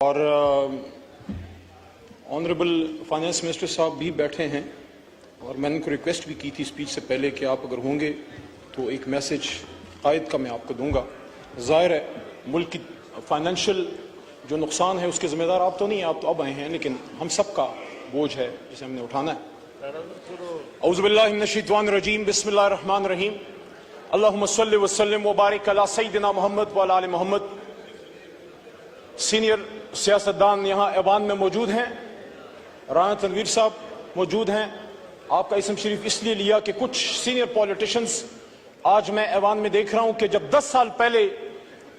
اور honourable finance minister صاحب بھی بیٹھے ہیں اور میں نے ان کو ریکویسٹ بھی کی تھی اسپیچ سے پہلے کہ آپ اگر ہوں گے تو ایک میسج قائد کا میں آپ کو دوں گا. ظاہر ہے ملک کی فائنینشیل جو نقصان ہے اس کے ذمہ دار آپ تو نہیں ہیں, آپ تو اب آئے ہیں, لیکن ہم سب کا بوجھ ہے جسے ہم نے اٹھانا ہے. اعوذ باللہ من الشیطان الرجیم, بسم اللہ الرحمن الرحیم. اللہم صلی وسلم وبارک علی سیدنا محمد وعلی آل محمد. سینئر سیاستدان یہاں ایوان میں موجود ہیں, رانا تنویر صاحب موجود ہیں. آپ کا اسم شریف اس لیے لیا کہ کچھ سینئر پولیٹیشنز آج میں ایوان میں دیکھ رہا ہوں کہ جب 10 سال پہلے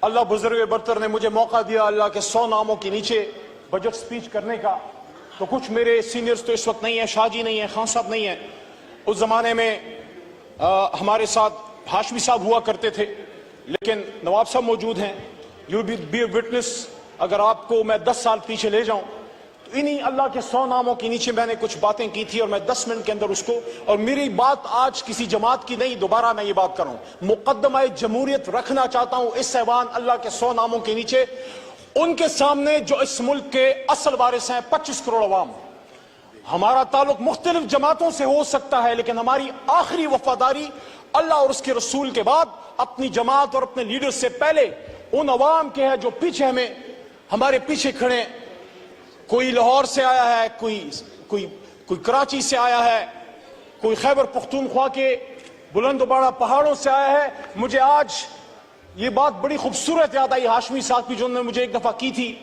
اللہ بزرگ برتر نے مجھے موقع دیا اللہ کے 100 ناموں کے نیچے بجٹ سپیچ کرنے کا, تو کچھ میرے سینئرز تو اس وقت نہیں ہیں, شاہ جی نہیں ہیں, خان صاحب نہیں ہیں. اس زمانے میں ہمارے ساتھ ہاشمی صاحب ہوا کرتے تھے, لیکن نواب صاحب موجود ہیں. You be a witness. اگر آپ کو میں 10 سال پیچھے لے جاؤں تو انہی اللہ کے 100 ناموں کے نیچے میں نے کچھ باتیں کی تھی, اور میں 10 منٹ کے اندر اس کو, اور میری بات آج کسی جماعت کی نہیں, دوبارہ میں یہ بات کروں, مقدمہ جمہوریت رکھنا چاہتا ہوں اس ایوان اللہ کے 100 ناموں کے نیچے, ان کے سامنے جو اس ملک کے اصل وارث ہیں 25 کروڑ عوام. ہمارا تعلق مختلف جماعتوں سے ہو سکتا ہے, لیکن ہماری آخری وفاداری اللہ اور اس کے رسول کے بعد اپنی جماعت اور اپنے لیڈر سے پہلے ان عوام کے ہے جو پیچھے ہمارے پیچھے کھڑے. کوئی لاہور سے آیا ہے, کوئی کراچی سے آیا ہے, کوئی خیبر پختونخوا کے بلند و بالا پہاڑوں سے آیا ہے. مجھے آج یہ بات بڑی خوبصورت یاد آئی ہاشمی صاحب کی, جو انہوں نے مجھے ایک دفعہ کی تھی.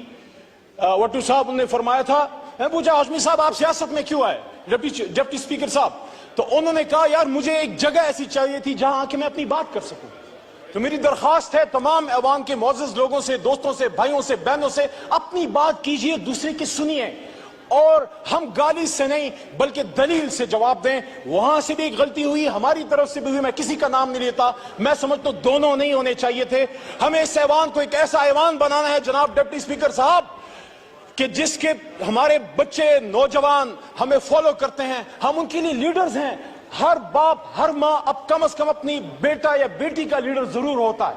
وٹو صاحب نے فرمایا تھا, میں پوچھا ہاشمی صاحب آپ سیاست میں کیوں آئے, ڈپٹی اسپیکر صاحب, تو انہوں نے کہا یار مجھے ایک جگہ ایسی چاہیے تھی جہاں آ کے میں اپنی بات کر سکوں. تو میری درخواست ہے تمام ایوان کے معزز لوگوں سے, دوستوں سے, بھائیوں سے, بہنوں سے, اپنی بات کیجئے, دوسرے کی سنیے, اور ہم گالی سے نہیں بلکہ دلیل سے جواب دیں. وہاں سے بھی ایک غلطی ہوئی, ہماری طرف سے بھی ہوئی, میں کسی کا نام نہیں لیتا, میں سمجھتا ہوں دونوں نہیں ہونے چاہیے تھے. ہمیں اس ایوان کو ایک ایسا ایوان بنانا ہے جناب ڈپٹی اسپیکر صاحب کہ جس کے ہمارے بچے نوجوان ہمیں فالو کرتے ہیں, ہم ان کے لیے لیڈرز ہیں. ہر باپ ہر ماں اب کم از کم اپنی بیٹا یا بیٹی کا لیڈر ضرور ہوتا ہے.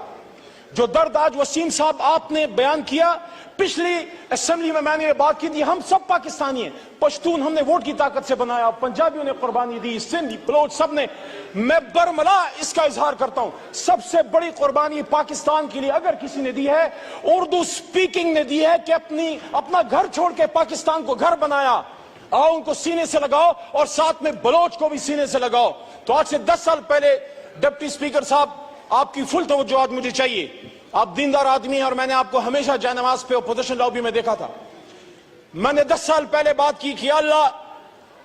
جو درد آج وسیم صاحب آپ نے بیان کیا, پچھلی اسمبلی میں نے یہ بات کی تھی, ہم سب پاکستانی ہیں. پشتون ہم نے ووٹ کی طاقت سے بنایا, پنجابیوں نے قربانی دی, سندھی بلوچ سب نے. میں برملا اس کا اظہار کرتا ہوں, سب سے بڑی قربانی پاکستان کے لیے اگر کسی نے دی ہے, اردو سپیکنگ نے دی ہے, کہ اپنا گھر چھوڑ کے پاکستان کو گھر بنایا. آؤ ان کو سینے سے لگاؤ, اور ساتھ میں بلوچ کو بھی سینے سے لگاؤ. تو آج سے 10 سال پہلے ڈپٹی اسپیکر صاحب آپ کی فل توجہ آج مجھے چاہیے. آپ دیندار آدمی ہیں, اور میں نے آپ کو ہمیشہ جائے نماز پہ اپوزیشن لابی میں دیکھا تھا. میں نے 10 سال پہلے بات کی کہ اللہ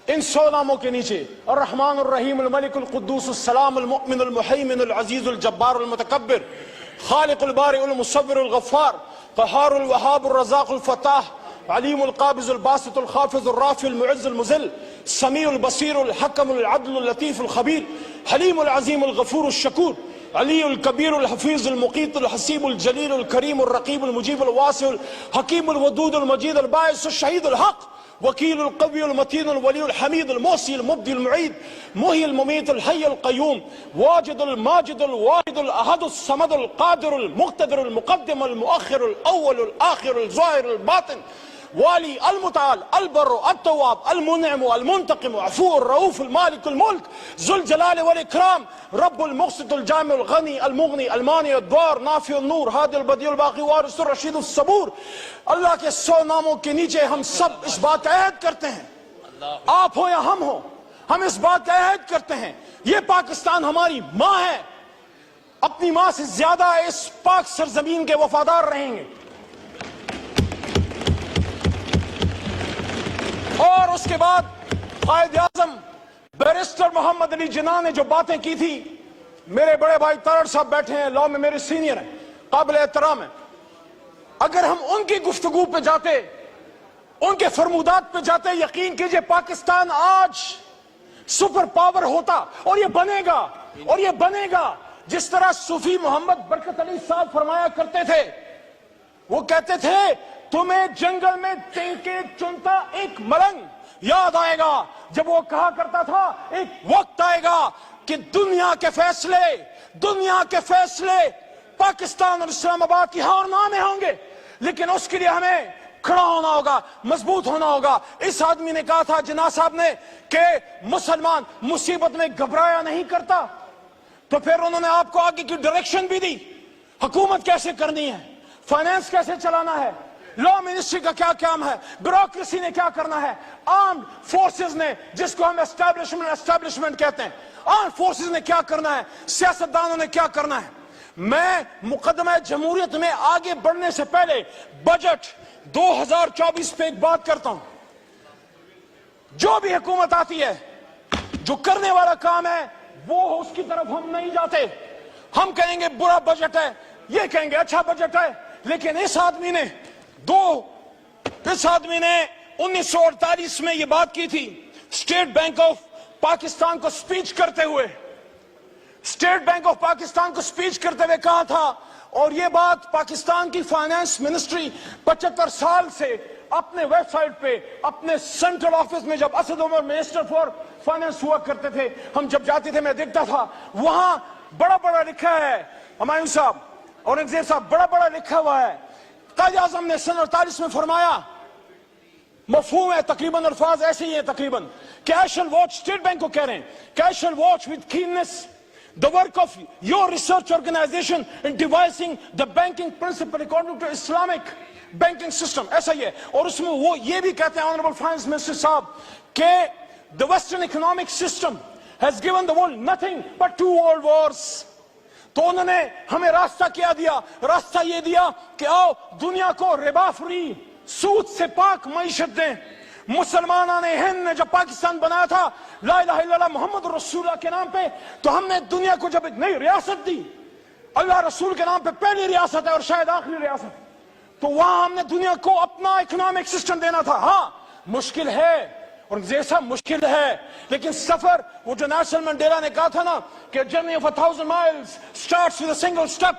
ان 100 ناموں کے نیچے الرحمن الرحیم الملک القدوس السلام المؤمن المحیمن العزیز الجبار المتکبر خالق البارئ المصور الغفار قہار الوہاب الرزاق الفتاح علیم القابض الباسط الخافض الرافع المعز المذل سمیع البصیر الحکم العدل اللطیف الخبیر حلیم العظیم الغفور الشکور علی الکبیر الحفیظ المقیت الحسیب الجلیل الکریم الرقیب المجیب الواسع الحکیم الودود المجید الباعث الشہید الحق وکیل القوی المتین الولی الحمید المحصی المبدی المعید محی الممیت الحی القیوم واجد الماجد الواحد الاحد الصمد القادر المقتدر المقدم المؤخر الاول الاخر الظاہر الباطن والی المتعال البر التواب المنعم المنتقم عفو الرؤوف المالك الملك ذو الجلال والاکرام رب المقسط الجامع الغنی المغنی المانع الدوار نافع النور هادي البديع الباقي وارث الرشید الصبور. اللہ کے 100 ناموں کے نیچے ہم سب اس بات کا عہد کرتے ہیں, آپ ہو یا ہم ہو, ہم اس بات کا عہد کرتے ہیں یہ پاکستان ہماری ماں ہے, اپنی ماں سے زیادہ اس پاک سرزمین کے وفادار رہیں گے. اور اس کے بعد قائد اعظم بیرسٹر محمد علی جناح نے جو باتیں کی تھی, میرے بڑے بھائی تارڑ صاحب بیٹھے ہیں, لاء میں میرے سینئر ہیں, قابل احترام ہیں. اگر ہم ان کی گفتگو پہ جاتے, ان کے فرمودات پہ جاتے, یقین کیجئے پاکستان آج سپر پاور ہوتا, اور یہ بنے گا, اور یہ بنے گا جس طرح صوفی محمد برکت علی صاحب فرمایا کرتے تھے. وہ کہتے تھے تمہیں جنگل میں تینکے چنتا ایک ملنگ یاد آئے گا, جب وہ کہا کرتا تھا ایک وقت آئے گا کہ دنیا کے فیصلے پاکستان اور اسلام آباد کی ہار نامے ہوں گے, لیکن اس کے لیے ہمیں کھڑا ہونا ہوگا, مضبوط ہونا ہوگا. اس آدمی نے کہا تھا جناح صاحب نے کہ مسلمان مصیبت میں گھبرایا نہیں کرتا. تو پھر انہوں نے آپ کو آگے کی ڈائریکشن بھی دی, حکومت کیسے کرنی ہے, فائنانس کیسے چلانا ہے, لا منسٹری کا کیا کام ہے, بیوروکریسی نے کیا کرنا ہے, آرمڈ فورسز نے, جس کو ہم اسٹیبلشمنٹ کہتے ہیں, آرمڈ فورسز نے کیا کرنا ہے, سیاستدانوں نے کیا کرنا ہے. میں مقدمہ جمہوریت میں آگے بڑھنے سے پہلے بجٹ 2024 پہ ایک بات کرتا ہوں. جو بھی حکومت آتی ہے, جو کرنے والا کام ہے وہ اس کی طرف ہم نہیں جاتے. ہم کہیں گے برا بجٹ ہے, یہ کہیں گے اچھا بجٹ ہے. لیکن اس آدمی نے 1948 میں یہ بات کی تھی, اسٹیٹ بینک آف پاکستان کو سپیچ کرتے ہوئے, اسٹیٹ بینک آف پاکستان کو سپیچ کرتے ہوئے کہا تھا. اور یہ بات پاکستان کی فائنانس منسٹری 75 سال سے اپنے ویب سائٹ پہ, اپنے سینٹرل آفس میں, جب Asad Umar minister for finance ہوا کرتے تھے, ہم جب جاتے تھے میں دیکھتا تھا وہاں بڑا بڑا لکھا ہے, ہمایوں صاحب, اورنگزیب صاحب, بڑا بڑا لکھا ہوا ہے. قائد اعظم نے سن 48 میں فرمایا, مفہوم ہے تقریباً, الفاظ ایسے ہی ہیں تقریباً, کہ I shall watch, state bank کو کہہ رہے ہیں کہ I shall watch with keenness the work of your research organization in devising the banking principle according to Islamic banking system. ایسا ہی ہے. اور اس میں وہ یہ بھی کہتے ہیں Honorable Finance Minister صاحب کہ the Western economic system has given the world nothing but 2 world wars. تو انہوں نے ہمیں راستہ کیا دیا, راستہ یہ دیا کہ آؤ دنیا کو ربا فری, سود سے پاک معیشت دیں. مسلمانان ہند نے جب پاکستان بنایا تھا لا الہ الا اللہ محمد رسول اللہ کے نام پہ, تو ہم نے دنیا کو جب ایک نئی ریاست دی, اللہ رسول کے نام پہ پہلی ریاست ہے اور شاید آخری ریاست, تو وہاں ہم نے دنیا کو اپنا اکنامک سسٹم دینا تھا. ہاں مشکل ہے, اور یہ سب مشکل ہے, لیکن سفر, وہ جو نیلسن منڈیلا نے کہا تھا نا کہ journey of 1000 miles starts with a single step.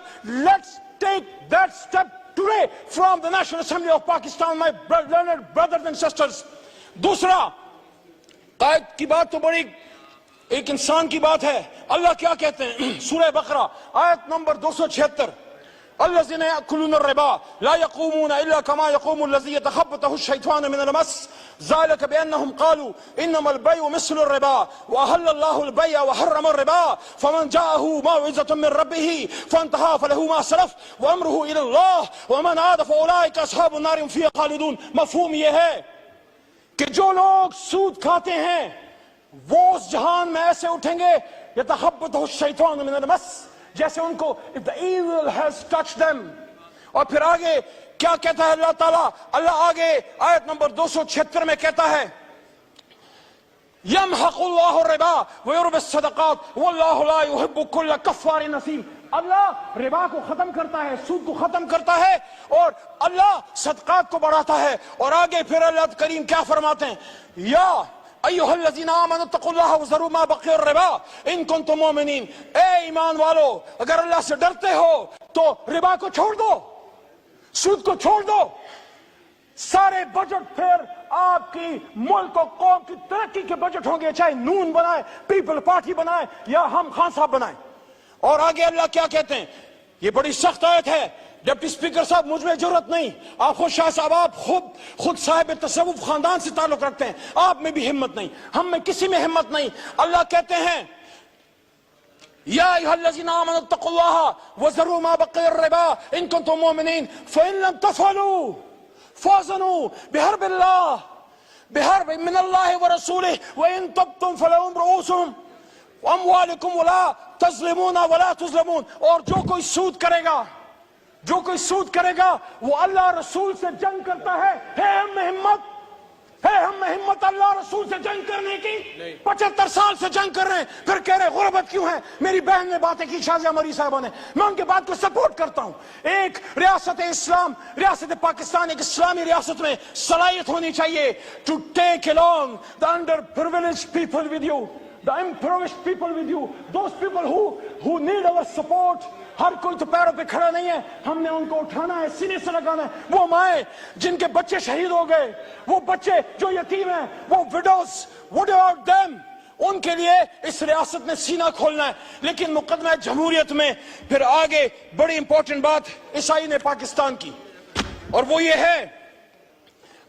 Let's take that step today from the National Assembly of Pakistan, my learned brothers and sisters. دوسرا, قائد کی بات تو بڑی ایک انسان کی بات ہے. اللہ کیا کہتے ہیں سورہ بقرہ آیت نمبر 276, الذين يأكلون الربا لا يقومون إلا كما يقوم الذي يتخبطه الشيطان من المس ذلك بأنهم قالوا إنما البيع مثل الربا وأحل الله البيع وحرم الربا فمن جاءه موعظة من ربه فانتهى فله ما سلف وأمره إلى الله ومن عاد فأولئك أصحاب النار هم فيها خالدون. مفہوم یہ ہے کہ جو لوگ سود کھاتے ہیں وہ اس جہان میں ایسے اٹھیں گے يتخبطه الشيطان من المس, جیسے ان کو if the evil has touched them. اور پھر آگے کیا کہتا ہے اللہ تعالیٰ, اللہ آگے آیت نمبر 276 میں کہتا ہے يمحق الله الربا ويربي الصدقات والله لا يحب كل كفار نثيم. اللہ ربا کو ختم کرتا ہے, سود کو ختم کرتا ہے, اور اللہ صدقات کو بڑھاتا ہے. اور آگے پھر اللہ کریم کیا فرماتے ہیں, یا ایھا الذین آمنوا اتقوا اللہ وذروا ما بقی الربا ان کنتم مؤمنین. اے ایمان والو, اگر اللہ سے ڈرتے ہو تو ربا کو چھوڑ دو, سود کو چھوڑ دو. سارے بجٹ پھر آپ کی ملک و قوم کی ترقی کے بجٹ ہوں گے, چاہے نون بنائے, پیپل پارٹی بنائے, یا ہم خان صاحب بنائیں. اور آگے اللہ کیا کہتے ہیں, یہ بڑی سخت آیت ہے. ڈپٹی اسپیکر صاحب مجھ میں ضرورت نہیں, آپ خود شاہ صاحب, آپ خود صاحب تصوف خاندان سے تعلق رکھتے ہیں, آپ میں بھی ہمت نہیں, ہم میں کسی میں ہمت نہیں. اللہ کہتے ہیں یا ایھا الذین آمنوا اتقوا اللہ وذروا ما بقی الربا ان کنتم مؤمنین فإن لم تفعلوا فاذنوا بحرب اللہ بحرب من اللہ ورسولہ وإن تبتم فلکم رؤوس اموالکم ولا تظلمون ولا تظلمون. اور جو کوئی سود کرے گا, جو کوئی سود کرے گا وہ اللہ رسول سے جنگ کرتا ہے. ہم میں ہمت ہے, ہم میں ہمت اللہ رسول سے جنگ کرنے کی. 75 سال سے جنگ کر رہے ہیں, پھر کہہ رہے غربت کیوں ہے. میری بہن نے باتیں کی, شازیہ مری صاحبہ نے, میں ان کے بات کو سپورٹ کرتا ہوں. ایک ریاست اسلام, ریاست پاکستان ایک اسلامی ریاست میں صلاحیت ہونی چاہیے to take along the underprivileged people with you, the impoverished people with you, those people who need our support. ہر کوئی تو پیروں پہ کھڑا نہیں ہے, ہم نے ان کو اٹھانا ہے, سینے سے لگانا ہے. وہ مائیں جن کے بچے شہید ہو گئے, وہ بچے جو یتیم ہیں, وہ وڈوز, what about them, ان کے لیے اس ریاست نے سینہ کھولنا ہے. لیکن مقدمہ جمہوریت میں پھر آگے بڑی امپورٹنٹ بات عیسائی نے پاکستان کی, اور وہ یہ ہے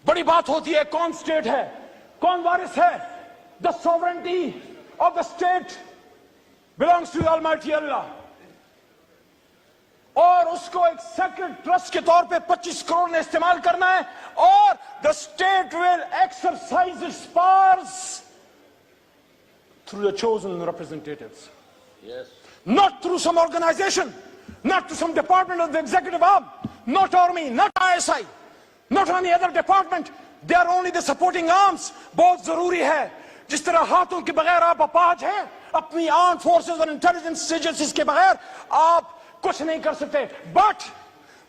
بڑی بات ہوتی ہے کون اسٹیٹ ہے, کون وارث ہے. The sovereignty of the state belongs to the Almighty Allah. اور اس کو ایک سیکرڈ ٹرسٹ کے طور پہ 25 کروڑ نے استعمال کرنا ہے, اور the state will exercise its powers through the chosen representatives. Yes. Not through some organization, not through some department of the executive arm, not army, not ISI, not any other department. They are only the supporting arms. بہت ضروری ہے. جس طرح ہاتھوں کے بغیر آپ اپاہج ہیں, اپنی آرم فورسز اور انٹیلیجنس ایجنسیز کے بغیر آپ کچھ نہیں کر سکتے. But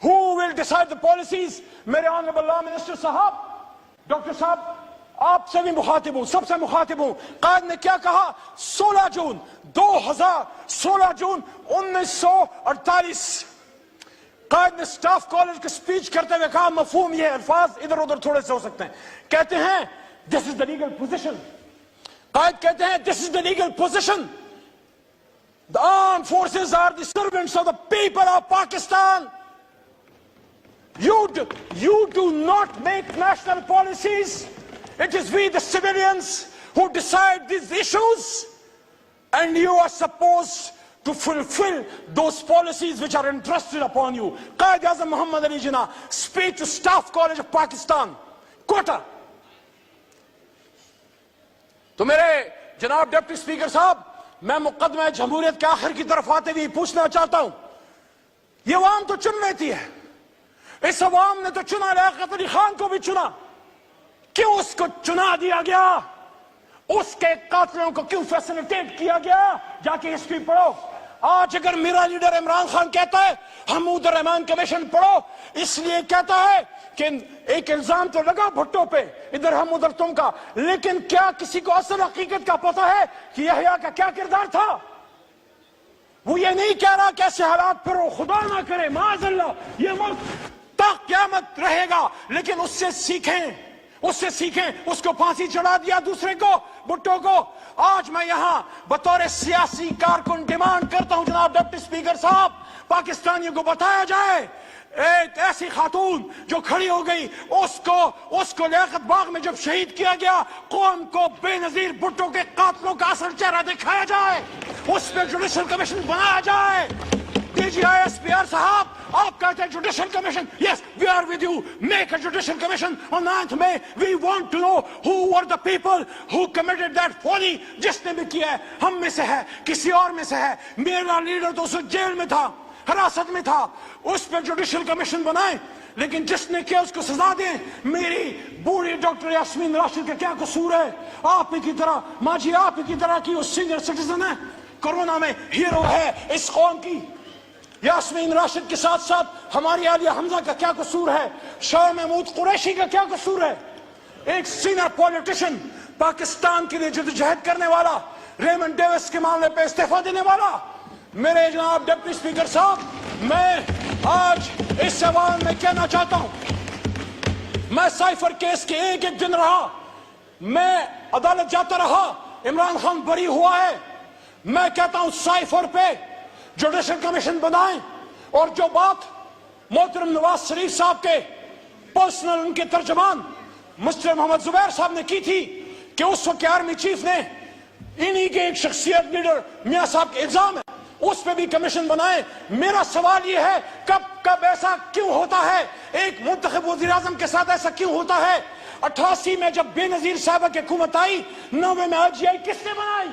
who will decide the policies؟ میرے آنریبل لا منسٹر صاحب, ڈاکٹر صاحب, آپ سے بھی مخاطب ہوں, سب سے مخاطب ہوں. قائد نے کیا کہا 16 جون 1948, قائد نے سٹاف کالج کے سپیچ کرتے ہوئے کہا, مفہوم یہ الفاظ ادھر ادھر تھوڑے سے ہو سکتے ہیں, کہتے ہیں this is the legal position. قائد کہتے ہیں this is the legal position. The armed forces are the servants of the people of Pakistan. You do not make national policies. It is we the civilians who decide these issues, and you are supposed to fulfill those policies which are entrusted upon you. Qaid Azam Muhammad Ali Jinnah, speech to Staff College of Pakistan, Quetta. تو میرے جناب deputy speaker صاحب, میں مقدمہ جمہوریت کے آخر کی طرف آتے ہوئے پوچھنا چاہتا ہوں, یہ عوام تو چن لیتی ہے, اس عوام نے تو چنا, لیاقت علی خان کو بھی چنا, کیوں اس کو چنا دیا گیا؟ اس کے قاتلوں کو کیوں فیسلیٹیٹ کیا گیا؟ جا کے ہسٹری پڑھو. آج اگر میرا لیڈر عمران خان کہتا ہے حمود الرحمان کمیشن پڑھو, اس لیے کہتا ہے کہ ایک الزام تو لگا بھٹو پہ, ادھر ہم ادھر تم کا, لیکن کیا کسی کو اصل حقیقت کا پتہ ہے کہ یحییٰ کا کیا کردار تھا؟ وہ یہ نہیں کہہ رہا کہ ایسے حالات پھر وہ خدا نہ کرے, معاذ اللہ, یہ ملک تا قیامت رہے گا, لیکن اس سے سیکھیں, اس کو پھانسی چڑھا دیا دوسرے کو, بھٹو کو. آج میں یہاں بطور سیاسی کارکن ڈیمانڈ کرتا ہوں جناب ڈپٹی اسپیکر صاحب, پاکستانیوں کو بتایا جائے ایک ایسی خاتون جو کھڑی ہو گئی, اس کو لیاقت باغ میں جب شہید کیا گیا, قوم کو بے نظیر بھٹو کے قاتلوں کا اصل چہرہ دکھایا جائے, اس پہ جوڈیشل کمیشن بنایا جائے. DGISPR صاحب, آپ کہتے ہیں judicial commission, yes, we are with you, make a judicial commission on 9th May. We want to know who were the people who committed that folly. جس نے بھی کیا ہے, ہم میں سے ہے, کسی اور میں سے ہے. میرا لیڈر تو اس جیل میں تھا, حراست میں تھا, اس پہ جوڈیشل کمیشن بنائیں, لیکن جس نے کیا اس کو سزا دیں. میری بوڑھی ڈاکٹر یاسمین راشد کا کیا قصور ہے؟ آپ ہی کی طرح, ماں جی آپ ہی کی طرح کی وہ سینئر سٹیزن ہے, کورونا میں ہیرو ہے اس قوم کی. یاسمین راشد کے ساتھ ساتھ ہماری عالیہ حمزہ کا کیا قصور ہے؟ شاہ محمود قریشی کا کیا قصور ہے؟ ایک سینئر پولیٹیشن, پاکستان کے لیے جدوجہد کرنے والا, ریمنڈ ڈیوس کے معاملے پہ استعفیٰ دینے والا. میرے جناب ڈپٹی اسپیکر صاحب, میں آج اس عوام میں کہنا چاہتا ہوں, میں سائفر کیس کے ایک دن رہا, میں عدالت جاتا رہا, عمران خان بری ہوا ہے. میں کہتا ہوں سائفر پہ جوڈیشل کمیشن بنائیں, اور جو بات محترم نواز شریف صاحب کے پرسنل ان کے ترجمان مسٹر محمد زبیر صاحب نے کی تھی کہ اس وقت آرمی چیف نے انہی کے ایک شخصیت لیڈر میاں صاحب کے الزام ہے, اس پہ بھی کمیشن بنائیں. میرا سوال یہ ہے, کب ایسا کیوں ہوتا ہے؟ ایک منتخب وزیر اعظم کے ساتھ ایسا کیوں ہوتا ہے؟ 88 میں جب بے نظیر صاحبہ کی حکومت آئی, 90 میں IGI کس نے بنائی؟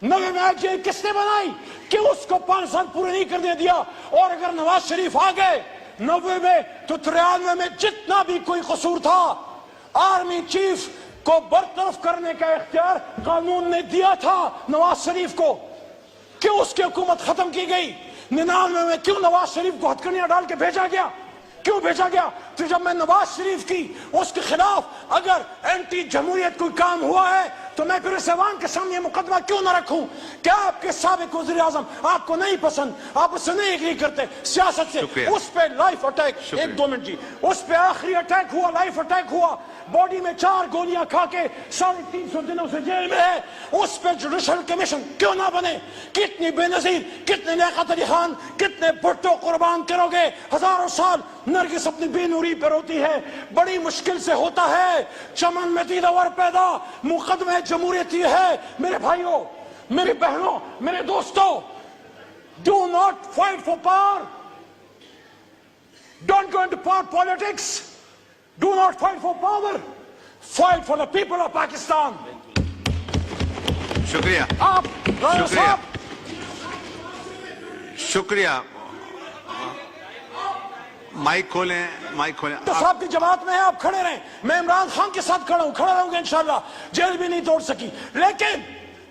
90 میں IGI کس نے بنائی؟ کہ اس کو 5 سال پورے نہیں کرنے دیا. اور اگر نواز شریف آ گئے 90 میں, تو 93 میں جتنا بھی کوئی قصور تھا, آرمی چیف کو برطرف کرنے کا اختیار قانون نے دیا تھا نواز شریف کو. کیوں اس کی حکومت ختم کی گئی؟ 99 میں کیوں نواز شریف کو ہتھکڑیاں ڈال کے بھیجا گیا؟ کیوں بھیجا گیا؟ تو جب میں نواز شریف کی اس کے خلاف اگر اینٹی جمہوریت کوئی کام ہوا ہے, تو میں پھر اس ایوان کے سامنے مقدمہ کیوں نہ رکھوں؟ کیا آپ کے سابق وزیر اعظم آپ کو نہیں پسند, آپ اس سے نہیں ایگری کرتے سیاست سے؟ اس پہ لائف اٹیک, 1-2 منٹ جی, اس پہ آخری اٹیک ہوا, لائف اٹیک ہوا, باڈی میں 4 گولیاں کھا کے 350 دنوں سے جیل میں ہے. اس پہ جوڈیشل کمیشن کیوں نہ بنے؟ کتنی بے نظیر, کتنے لیاقت علی خان, کتنے بھٹو قربان کرو گے؟ ہزاروں سال نرگس اپنی بے نوری پر ہوتی ہے، بڑی مشکل سے ہوتا ہے چمن میں دیدور پیدا، مقدمہ جمہوریت یہ ہے۔ میرے بھائیوں، میری بہنوں، میرے دوستوں، do not fight for power. Don't go into power politics. Do not fight for power. Fight for the people of Pakistan. شکریہ آپ رانا شکریہ صاحب، شکریہ مائک کھولیں، مائک کھولیں۔ تو صاحب کی جماعت میں ہیں، آپ کھڑے رہیں، میں عمران خان کے ساتھ کھڑا ہوں، کھڑا رہوں گا انشاءاللہ، جیل بھی نہیں توڑ سکی۔ لیکن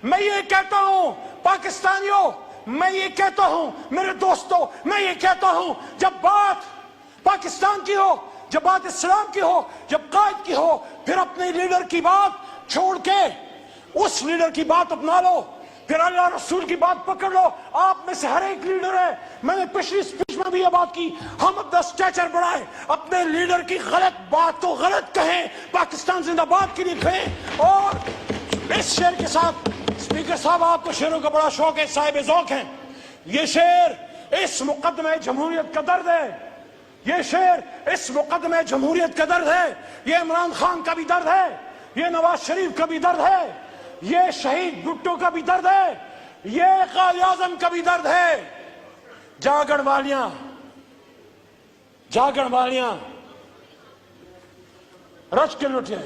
میں یہ کہتا ہوں پاکستانیوں، میں یہ کہتا ہوں میرے دوستوں، میں یہ کہتا ہوں جب بات پاکستان کی ہو، جب بات اسلام کی ہو، جب قائد کی ہو، پھر اپنے لیڈر کی بات چھوڑ کے اس لیڈر کی بات اپنا لو، پھر اللہ رسول کی بات پکڑ لو۔ آپ میں سے ہر ایک لیڈر ہے، میں نے پچھلی سپیچ میں بھی یہ بات کی، ہم اپنا سٹیچر بڑھائیں، اپنے لیڈر کی غلط بات کو غلط کہیں، پاکستان زندہ باد کے لیے کہیں۔ اور اس شعر کے ساتھ اسپیکر صاحب، آپ کو شعروں کا بڑا شوق ہے، صاحب ذوق ہیں، یہ شعر اس مقدمہ جمہوریت کا درد ہے، یہ شعر اس مقدمہ جمہوریت کا درد ہے، یہ عمران خان کا بھی درد ہے، یہ نواز شریف کا بھی درد ہے، یہ شہید بھٹو کا بھی درد ہے، یہ قائد اعظم کا بھی درد ہے۔ جاگن والیاں، جاگن والیاں رچ کے لٹے،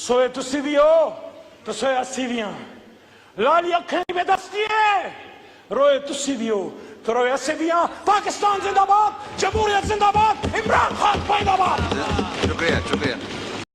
سوئے تسی بھی ہو تو سوئے اسی بھی ہیں، لالی اکھیں بے دستی ہے، روئے تسی بھی ہو تو روئے اسی بھی ہیں۔ پاکستان زندہ باد، جمہوریت زندہ باد، عمران خان پائیدہ باد۔ شکریہ شکریہ